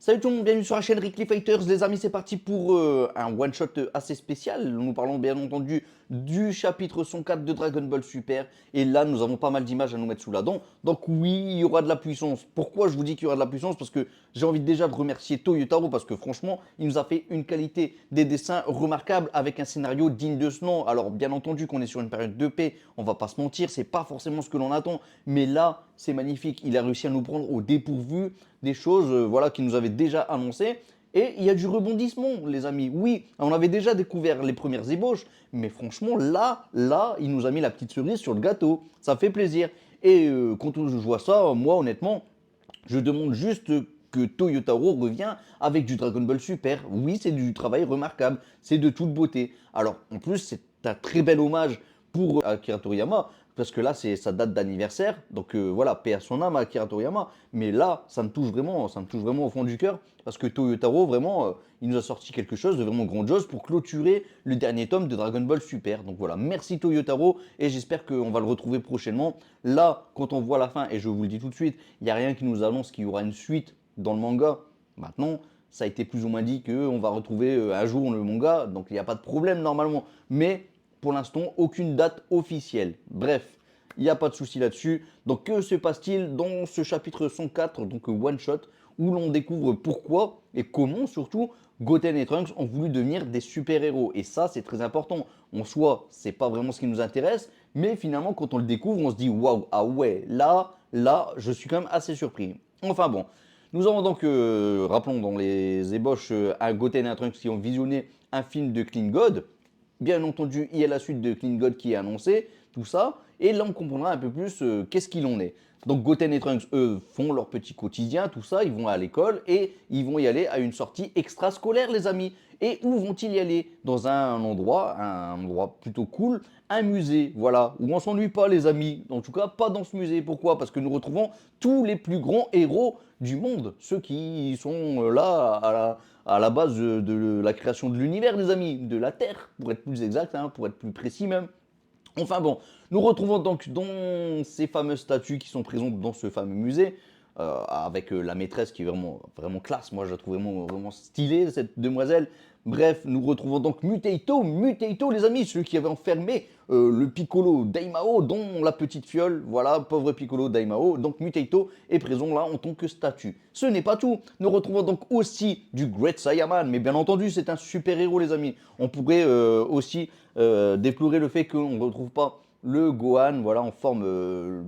Salut tout le monde, bienvenue sur la chaîne Rickly Fighters. Les amis, c'est parti pour un one-shot assez spécial. Nous parlons bien entendu du chapitre 104 de Dragon Ball Super. Et là, nous avons pas mal d'images à nous mettre sous la dent. Donc oui, il y aura de la puissance. Pourquoi je vous dis qu'il y aura de la puissance? Parce que j'ai envie déjà de remercier Toyotaro parce que franchement, il nous a fait une qualité des dessins remarquables avec un scénario digne de ce nom. Alors bien entendu qu'on est sur une période de paix, on va pas se mentir, c'est pas forcément ce que l'on attend. Mais là, c'est magnifique. Il a réussi à nous prendre au dépourvu des choses voilà, qu'il nous avait déjà annoncées. Et il y a du rebondissement, les amis. Oui, on avait déjà découvert les premières ébauches, mais franchement, là, il nous a mis la petite cerise sur le gâteau. Ça fait plaisir. Et quand je vois ça, moi, honnêtement, je demande juste que Toyotaro revient avec du Dragon Ball Super. Oui, c'est du travail remarquable, c'est de toute beauté. Alors, en plus, c'est un très bel hommage pour Akira Toriyama, parce que là, c'est sa date d'anniversaire. Donc voilà, paix à son âme, Akira Toriyama. Mais là, ça me touche vraiment au fond du cœur, parce que Toyotaro, vraiment, il nous a sorti quelque chose de vraiment grandiose pour clôturer le dernier tome de Dragon Ball Super. Donc voilà, merci Toyotaro, et j'espère qu'on va le retrouver prochainement. Là, quand on voit la fin, et je vous le dis tout de suite, il n'y a rien qui nous annonce qu'il y aura une suite dans le manga. Maintenant, ça a été plus ou moins dit qu'on va retrouver un jour le manga, donc il n'y a pas de problème normalement. Mais pour l'instant, aucune date officielle. Bref, il n'y a pas de souci là-dessus. Donc que se passe-t-il dans ce chapitre 104, donc One Shot, où l'on découvre pourquoi et comment surtout Goten et Trunks ont voulu devenir des super-héros. Et ça, c'est très important. En soi, c'est pas vraiment ce qui nous intéresse, mais finalement, quand on le découvre, on se dit waouh, ah ouais, là, je suis quand même assez surpris. Enfin bon, nous avons donc, rappelons dans les ébauches, un Goten et un Trunks qui ont visionné un film de Clean God. Bien entendu, il y a la suite de Clean God qui est annoncée, tout ça. Et là, on comprendra un peu plus qu'est-ce qu'il en est. Donc Goten et Trunks, eux, font leur petit quotidien, tout ça. Ils vont à l'école et ils vont y aller à une sortie extrascolaire, les amis. Et où vont-ils y aller? Dans un endroit plutôt cool, un musée, voilà, où on s'ennuie pas, les amis. En tout cas, pas dans ce musée. Pourquoi? Parce que nous retrouvons tous les plus grands héros du monde, ceux qui sont là à la base de la création de l'univers, les amis, de la Terre, pour être plus exact, hein, pour être plus précis même. Enfin bon, nous retrouvons donc dans ces fameuses statues qui sont présentes dans ce fameux musée, avec la maîtresse qui est vraiment classe. Moi, je la trouve vraiment stylée, cette demoiselle. Bref, nous retrouvons donc Muteito, les amis, celui qui avait enfermé le Piccolo Daimao dans la petite fiole. Voilà, pauvre Piccolo Daimao. Donc Muteito est présent là en tant que statue. Ce n'est pas tout. Nous retrouvons donc aussi du Great Saiyaman, mais bien entendu, c'est un super-héros, les amis. On pourrait aussi déplorer le fait qu'on ne retrouve pas le Gohan, voilà, en forme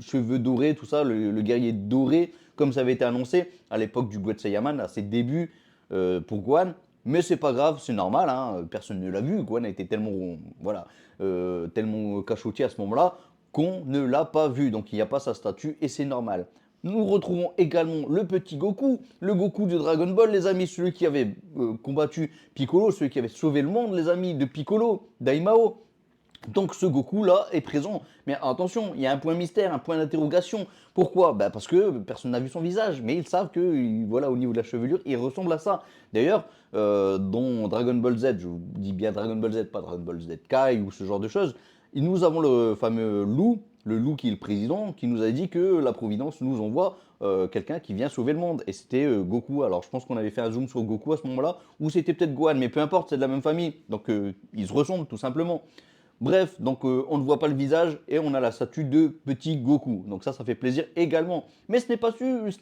cheveux dorés, tout ça, le guerrier doré, comme ça avait été annoncé à l'époque du Great Saiyaman, à ses débuts pour Gohan. Mais c'est pas grave, c'est normal, hein, personne ne l'a vu. Gohan a été tellement, voilà, tellement cachotier à ce moment-là qu'on ne l'a pas vu. Donc il n'y a pas sa statue et c'est normal. Nous retrouvons également le petit Goku, le Goku de Dragon Ball, les amis, celui qui avait combattu Piccolo, celui qui avait sauvé le monde, les amis, de Piccolo, Daimao. Donc ce Goku-là est présent. Mais attention, il y a un point mystère, un point d'interrogation. Pourquoi? Bah parce que personne n'a vu son visage, mais ils savent que, voilà, au niveau de la chevelure, il ressemble à ça. D'ailleurs, dans Dragon Ball Z, je vous dis bien Dragon Ball Z, pas Dragon Ball Z Kai ou ce genre de choses, nous avons le fameux loup, le loup qui est le président, qui nous a dit que la Providence nous envoie quelqu'un qui vient sauver le monde. Et c'était Goku. Alors je pense qu'on avait fait un zoom sur Goku à ce moment-là, ou c'était peut-être Gohan, mais peu importe, c'est de la même famille. Donc ils se ressemblent tout simplement. Bref, donc on ne voit pas le visage et on a la statue de petit Goku. Donc ça fait plaisir également. Mais ce n'est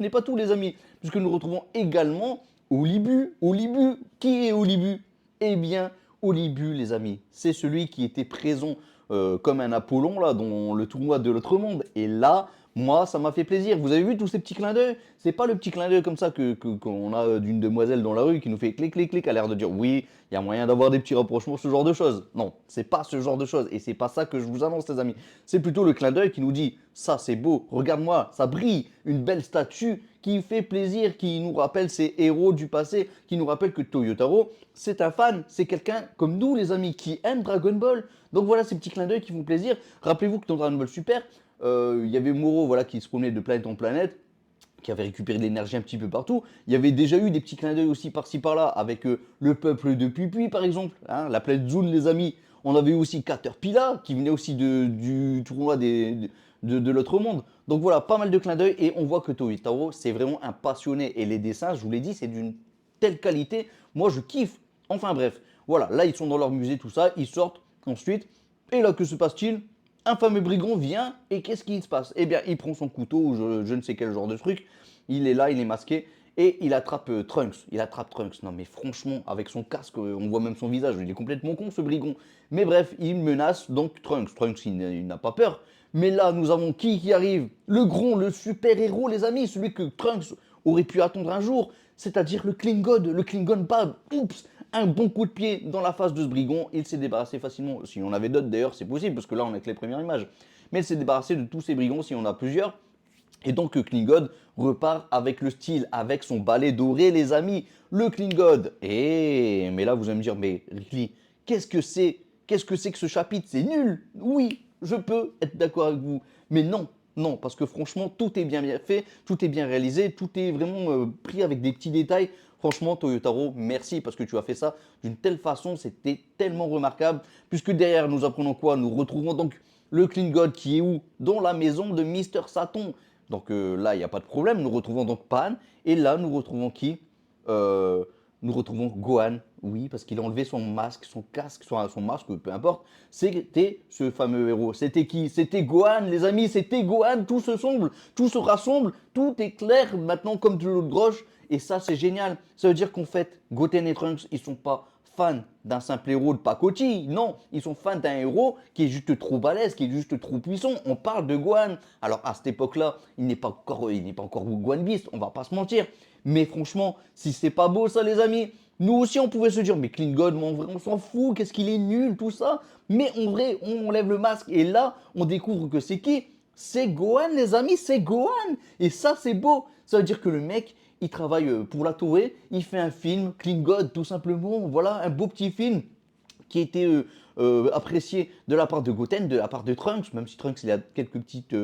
pas tout les amis, puisque nous retrouvons également Olibu. Olibu, qui est Olibu? Eh bien, Olibu les amis, c'est celui qui était présent comme un Apollon là dans le tournoi de l'autre monde. Et là, moi, ça m'a fait plaisir. Vous avez vu tous ces petits clins d'œil? C'est pas le petit clin d'œil comme ça qu'on a d'une demoiselle dans la rue qui nous fait clic, clic, clic, à l'air de dire oui, il y a moyen d'avoir des petits rapprochements, ce genre de choses. Non, c'est pas ce genre de choses. Et c'est pas ça que je vous annonce, les amis. C'est plutôt le clin d'œil qui nous dit ça, c'est beau, regarde-moi, ça brille, une belle statue qui fait plaisir, qui nous rappelle ces héros du passé, qui nous rappelle que Toyotaro, c'est un fan, c'est quelqu'un comme nous, les amis, qui aime Dragon Ball. Donc voilà ces petits clins d'œil qui font plaisir. Rappelez-vous que dans Dragon Ball Super, il y avait Moro, voilà, qui se promenait de planète en planète, qui avait récupéré de l'énergie un petit peu partout. Il y avait déjà eu des petits clins d'œil aussi par-ci par-là avec le peuple de Pupui par exemple, hein, la planète Zune les amis. On avait eu aussi Caterpillar qui venait aussi du tournoi de l'autre monde. Donc voilà, pas mal de clins d'œil et on voit que Toyotaro, c'est vraiment un passionné. Et les dessins, je vous l'ai dit, c'est d'une telle qualité. Moi, je kiffe. Enfin bref, voilà, là, ils sont dans leur musée, tout ça, ils sortent ensuite. Et là, que se passe-t-il? Un fameux brigand vient et qu'est-ce qui se passe? Eh bien, il prend son couteau ou je ne sais quel genre de truc. Il est là, il est masqué et il attrape Trunks. Il attrape Trunks. Non, mais franchement, avec son casque, on voit même son visage. Il est complètement con, ce brigand. Mais bref, il menace donc Trunks. Trunks, il n'a pas peur. Mais là, nous avons qui arrive? Le Gron, le super-héros, les amis. Celui que Trunks aurait pu attendre un jour. C'est-à-dire le Klingon, le Klingon Bab. Oups! Un bon coup de pied dans la face de ce brigand. Il s'est débarrassé facilement. Si on avait d'autres, d'ailleurs, c'est possible, parce que là, on n'a que les premières images. Mais il s'est débarrassé de tous ces brigands, si on a plusieurs. Et donc Klingon repart avec le style, avec son balai doré, les amis. Le Klingon. Mais là, vous allez me dire, mais Rickly, qu'est-ce que c'est? Qu'est-ce que c'est que ce chapitre? C'est nul. Oui, je peux être d'accord avec vous. Mais non, non, parce que franchement, tout est bien fait, tout est bien réalisé, tout est vraiment pris avec des petits détails. Franchement, Toyotaro, merci parce que tu as fait ça d'une telle façon, c'était tellement remarquable. Puisque derrière, nous apprenons quoi? Nous retrouvons donc le Klingon qui est où? Dans la maison de Mister Saturn. Donc là, il n'y a pas de problème. Nous retrouvons donc Pan. Et là, nous retrouvons qui? Euh, Nous retrouvons Gohan. Oui, parce qu'il a enlevé son masque, son casque, son masque, peu importe. C'était ce fameux héros. C'était qui? C'était Gohan, les amis. C'était Gohan. Tout se semble, tout se rassemble. Tout est clair maintenant comme de l'eau de groche. Et ça, c'est génial. Ça veut dire qu'en fait, Goten et Trunks, ils sont pas fans d'un simple héros de pacotille. Non, ils sont fans d'un héros qui est juste trop balèze, qui est juste trop puissant. On parle de Gohan. Alors à cette époque-là, il n'est pas encore Gohan Beast, on va pas se mentir. Mais franchement, si c'est pas beau ça les amis, nous aussi on pouvait se dire mais Klingon, mais en vrai on s'en fout, qu'est-ce qu'il est nul tout ça. Mais en vrai, on lève le masque et là, on découvre que c'est qui? C'est Gohan les amis, c'est Gohan. Et ça c'est beau. Ça veut dire que le mec, il travaille pour la Toei, il fait un film, Klingon tout simplement, voilà, un beau petit film qui était apprécié de la part de Goten, de la part de Trunks, même si Trunks il a quelques petites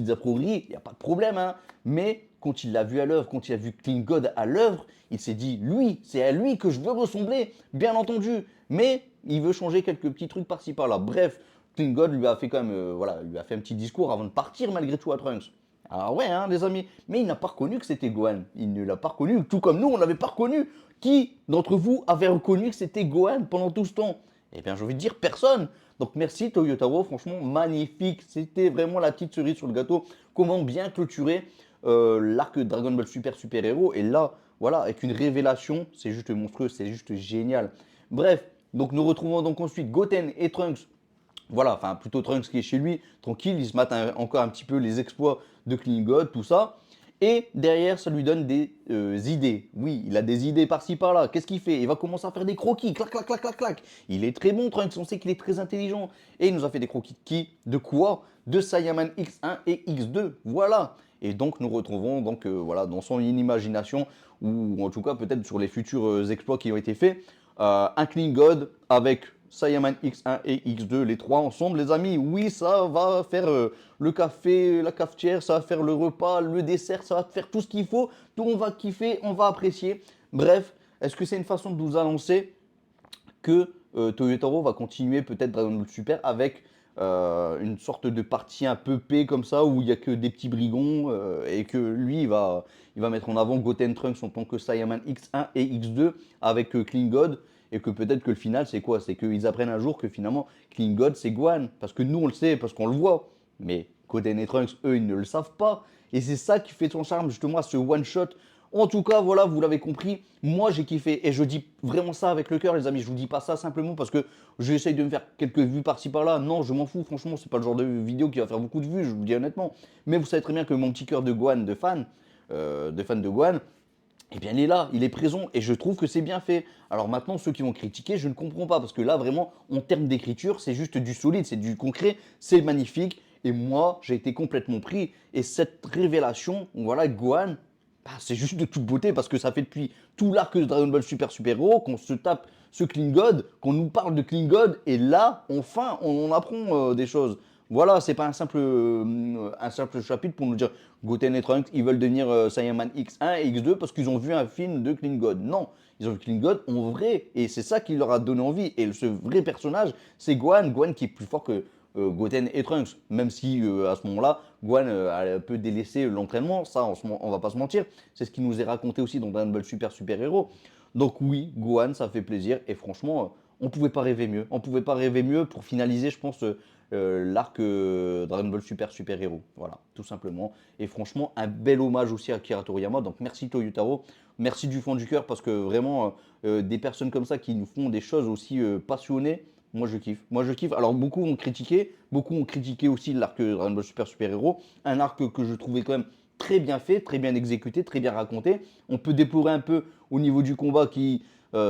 approbriées, il n'y a pas de problème, hein. Mais quand il l'a vu à l'œuvre, quand il a vu Klingon à l'œuvre, il s'est dit, lui, c'est à lui que je veux ressembler, bien entendu, mais il veut changer quelques petits trucs par-ci par-là. Bref, Klingon lui a fait quand même, lui a fait un petit discours avant de partir malgré tout à Trunks. Ah ouais, hein, les amis. Mais il n'a pas reconnu que c'était Gohan. Il ne l'a pas reconnu, tout comme nous, on ne l'avait pas reconnu. Qui d'entre vous avait reconnu que c'était Gohan pendant tout ce temps? Eh bien, j'ai envie de dire personne. Donc merci Toyotaro, franchement magnifique. C'était vraiment la petite cerise sur le gâteau. Comment bien clôturer l'arc Dragon Ball Super Super Héros. Et là, voilà, avec une révélation, c'est juste monstrueux, c'est juste génial. Bref, donc nous retrouvons donc ensuite Goten et Trunks, voilà, enfin plutôt Trunks qui est chez lui, tranquille, il se mate encore un petit peu les exploits de Klingon, tout ça. Et derrière, ça lui donne des idées. Oui, il a des idées par-ci par-là. Qu'est-ce qu'il fait? Il va commencer à faire des croquis. Clac, clac, clac, clac, clac. Il est très bon, Trunks. On sait qu'il est très intelligent. Et il nous a fait des croquis de qui? De quoi? De Saiyaman X1 et X2. Voilà. Et donc, nous retrouvons donc, voilà, dans son imagination, ou en tout cas peut-être sur les futurs exploits qui ont été faits, un Klingon avec Saiyaman X1 et X2, les trois ensemble, les amis. Oui, ça va faire le café, la cafetière, ça va faire le repas, le dessert, ça va faire tout ce qu'il faut. Tout on va kiffer, on va apprécier. Bref, est-ce que c'est une façon de nous annoncer que Toyotaro va continuer peut-être Dragon Ball Super avec une sorte de partie un peu P comme ça, où il n'y a que des petits brigands, et que lui, il va mettre en avant Goten Trunks en tant que Saiyaman X1 et X2 avec Klingon, et que peut-être que le final, c'est quoi? C'est qu'ils apprennent un jour que finalement, Klingon, c'est Gohan. Parce que nous, on le sait, parce qu'on le voit. Mais Goten et Trunks, eux, ils ne le savent pas. Et c'est ça qui fait son charme, justement, à ce one-shot. En tout cas, voilà, vous l'avez compris, moi j'ai kiffé. Et je dis vraiment ça avec le cœur, les amis. Je vous dis pas ça simplement parce que j'essaye de me faire quelques vues par-ci par-là. Non, je m'en fous, franchement, c'est pas le genre de vidéo qui va faire beaucoup de vues, je vous le dis honnêtement. Mais vous savez très bien que mon petit cœur de Gohan, de fan de Gohan, eh bien, il est là, il est présent, et je trouve que c'est bien fait. Alors maintenant, ceux qui vont critiquer, je ne comprends pas, parce que là, vraiment, en termes d'écriture, c'est juste du solide, c'est du concret, c'est magnifique, et moi, j'ai été complètement pris. Et cette révélation, voilà, Gohan, bah, c'est juste de toute beauté, parce que ça fait depuis tout l'arc de Dragon Ball Super Super Hero qu'on se tape ce Klingon, qu'on nous parle de Klingon, et là, enfin, on apprend des choses. Voilà, c'est pas un simple chapitre pour nous dire Goten et Trunks, ils veulent devenir Saiyaman X1 et X2 parce qu'ils ont vu un film de Klingon. Non, ils ont vu Klingon en vrai, et c'est ça qui leur a donné envie. Et ce vrai personnage, c'est Gohan. Gohan qui est plus fort Goten et Trunks. Même si à ce moment-là, Gohan a un peu délaissé l'entraînement, ça on va pas se mentir. C'est ce qui nous est raconté aussi dans Dragon Ball Super Super Hero. Donc oui, Gohan, ça fait plaisir et franchement, on pouvait pas rêver mieux. On pouvait pas rêver mieux pour finaliser, je pense, l'arc Dragon Ball Super Super Hero. Voilà, tout simplement. Et franchement, un bel hommage aussi à Akira Toriyama. Donc merci Toyotaro, merci du fond du cœur parce que vraiment, des personnes comme ça qui nous font des choses aussi passionnées, moi je kiffe. Moi je kiffe. Alors beaucoup ont critiqué aussi l'arc Dragon Ball Super Super Hero, un arc que je trouvais quand même très bien fait, très bien exécuté, très bien raconté. On peut déplorer un peu au niveau du combat qui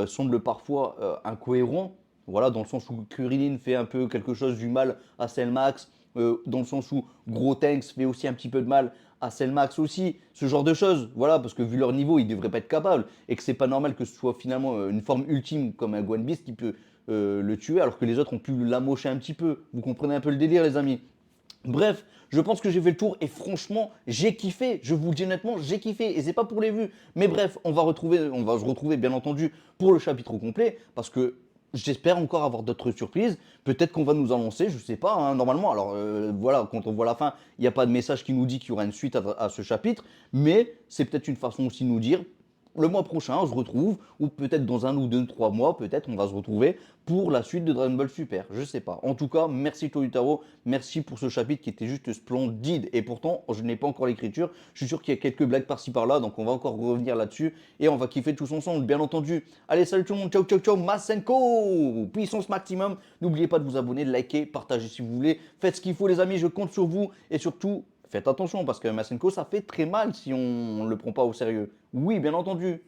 semble parfois incohérent. Voilà, dans le sens où Kuririn fait un peu quelque chose du mal à Cellmax, dans le sens où Grotenks fait aussi un petit peu de mal à Cellmax aussi, ce genre de choses. Voilà, parce que vu leur niveau, ils ne devraient pas être capables et que c'est pas normal que ce soit finalement une forme ultime comme un Gohan Beast qui peut le tuer alors que les autres ont pu l'amocher un petit peu. Vous comprenez un peu le délire, les amis? Bref, je pense que j'ai fait le tour et franchement, j'ai kiffé. Je vous le dis honnêtement, j'ai kiffé et c'est pas pour les vues. Mais bref, on va se retrouver bien entendu pour le chapitre au complet parce que j'espère encore avoir d'autres surprises. Peut-être qu'on va nous annoncer, je sais pas, hein, normalement. Alors voilà, quand on voit la fin, il n'y a pas de message qui nous dit qu'il y aura une suite à ce chapitre, mais c'est peut-être une façon aussi de nous dire le mois prochain, on se retrouve, ou peut-être dans 1 ou 2, 3 mois, peut-être on va se retrouver pour la suite de Dragon Ball Super. Je sais pas. En tout cas, merci Toyotaro, merci pour ce chapitre qui était juste splendide. Et pourtant, je n'ai pas encore l'écriture. Je suis sûr qu'il y a quelques blagues par-ci par-là, donc on va encore revenir là-dessus et on va kiffer tous ensemble, bien entendu. Allez, salut tout le monde, ciao ciao ciao, Masenko, puissance maximum. N'oubliez pas de vous abonner, de liker, partager si vous voulez. Faites ce qu'il faut, les amis, je compte sur vous et surtout. Faites attention parce que Masenko ça fait très mal si on ne le prend pas au sérieux. Oui, bien entendu.